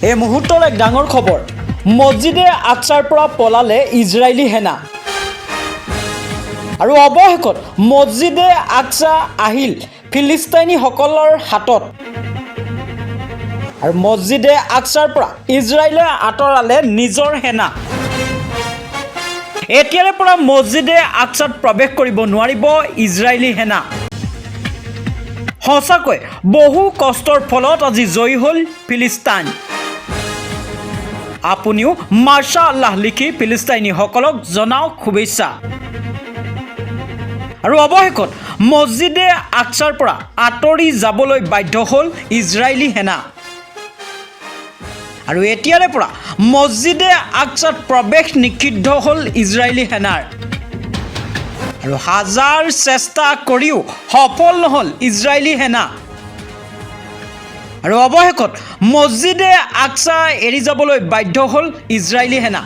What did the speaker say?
এই মুহূৰ্তৰ এক ডাঙৰ খবৰ মছজিদে আকছাৰ পৰা পলালে ইজৰাইলী সেনা আৰু অৱশেষত মছজিদে আকছা আহিল ফিলিস্তাইনীসকলৰ হাতত আৰু মছজিদে আকছাৰ পৰা ইজৰাইলে আঁতৰালে নিজৰ সেনা এতিয়াৰে পৰা মছজিদে আকছাত প্ৰৱেশ কৰিব নোৱাৰিব ইজৰাইলী সেনা সঁচাকৈ বহু কষ্টৰ ফলত আজি জয়ী হ'ল ফিলিস্তাইন আপুনিও মাৰ্শা আল্লাহ লিখি ফিলিস্তাইনীসকলক জনাওক শুভেচ্ছা আৰু অৱশেষত মছজিদে আকছাৰ পৰা আঁতৰি যাবলৈ বাধ্য হ'ল ইজৰাইলী সেনা আৰু এতিয়াৰে পৰা মছজিদে আকছাত প্ৰৱেশ নিষিদ্ধ হ'ল ইজৰাইলী সেনাৰ আৰু হাজাৰ চেষ্টা কৰিও সফল নহ'ল ইজৰাইলী সেনা আৰু অৱশেষত মছজিদে আকছা এৰি যাবলৈ বাধ্য হ'ল ইজৰাইলী সেনা